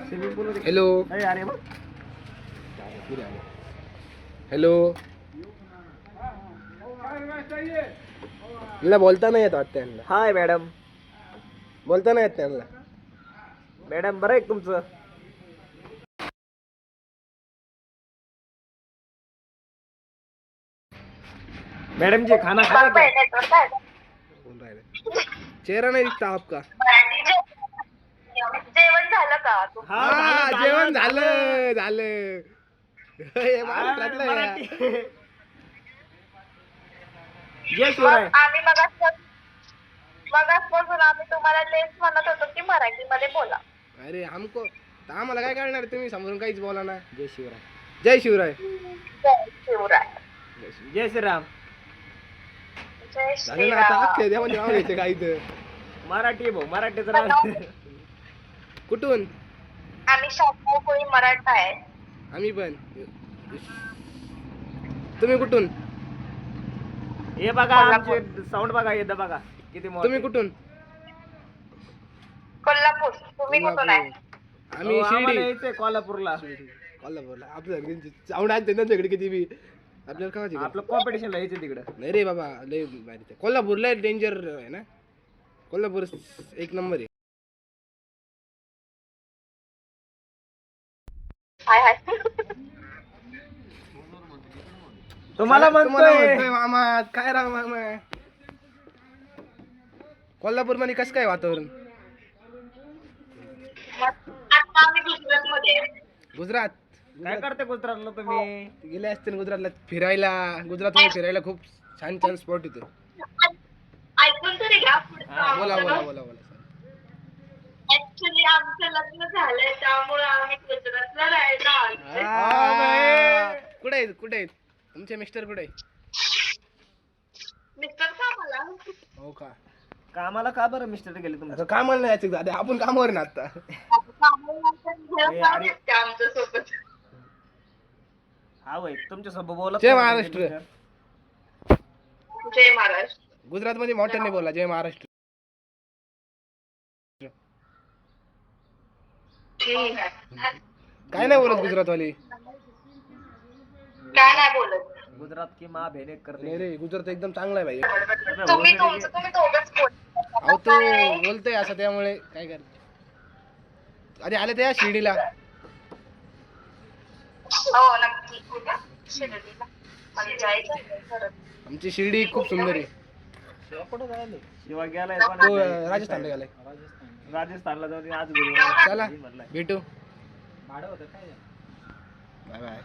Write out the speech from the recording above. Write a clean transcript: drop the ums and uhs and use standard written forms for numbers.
Hello hello मला बोलता नाही येत वाटतं यांना. हाय मॅडम. बोलता नाही येत त्यांना. मॅडम बरं आहे तुमचं? मैडम जी खाना खाया क्या? बोल राहिले चेहरा नाही दिसता आपका. जेवण झालं का? हा जेवण झालं झालं. हे महाराष्ट्रातलं आहे. मराठी. जय मग शिवराय. आम्ही मगासपासून आम्ही तुम्हाला तेच म्हणत होतो की मराठीमध्ये बोला. अरे हमको तर आम्हाला काय करणार तुम्ही समोरून काहीच बोला ना. जय शिवराय. जय शिवराय. जय शिवराय. जय श्रीराम. जय झालं ना आता श्रीराम. अख्खे देवाने नाव घ्यायचे काय इथं. मराठी भाऊ मराठीच राहत. कुठून? आम्ही शासकीय कोळी मराठा आहे. आम्ही पण. तुम्ही कुठून? हे बघा आमचे साऊंड बघा येतं बघा किती मोठं. तुम्ही कुठून? कोल्हापूर. तुम्ही कुठून आहे? आम्ही आम्हाला शिर्डी. यायचंय कोल्हापूरला. कोल्हापूरला आपल्या साऊंड आहे त्यांच्याकडे किती बी आपल्याला काय आपलं कॉम्पिटिशनला यायचं तिकडं. नाही रे बाबा लय भारी ते. कोल्हापूरला डेंजर आहे ना. कोल्हापूर एक नंबर आहे. हाय हाय. तुम्हाला म्हणतोय मामा काय राव मामा. कोल्हापूर मध्ये कसं काय वातावरण? आता आम्ही गुजरातमध्ये आहे. गुजरात. काय करते गुजरातला तुम्ही? गेले असते ना गुजरातला फिरायला. गुजरातमध्ये फिरायला खूप छान छान स्पॉट इथे. ऐकून तरी घ्या पुढचं. बोला बोला बोला बोला. ऍक्च्युली आमचं लग्न झालंय त्यामुळे आम्ही गुजरातला राहायला आलोय. कुठे आहेत कुठे आहेत तुमचे मिस्टर कुठे आहेत? मिस्टर का मला? हो का. कामाला का बरं मिस्टर गेले तुमचं? आता कामाला नाही यायचं दादा आपण कामावर ना आता. आमच्या सोबत. हा वय तुमच्या सोबत बोलत जय नाही महाराष्ट्र. मिस्टर. जय महाराष्ट्र. गुजरात मध्ये मोठ्याने बोला जय महाराष्ट्र. ठीक आहे. काय नाही बोलत गुजरातवाली. काय नाही बोलत. गुजरात की माँ बहने करते. नाही रे गुजरात एकदम चांगला आहे भाई. तुम्ही दोघंच बोल. अहो तो बोलतोय असं त्यामुळे काय कर. अरे आले त्या शिर्डीला. हो नक्की. शिर्डीला. मला जायचं आहे खरंच. आमची शिर्डी खूप सुंदर आहे. शिवा गेलाय तो राजस्थानला गेलाय. राजस्थानला जाऊन आज गुरुवार चला म्हणलाय. भेटू. भाडं होतं काय? Bye bye.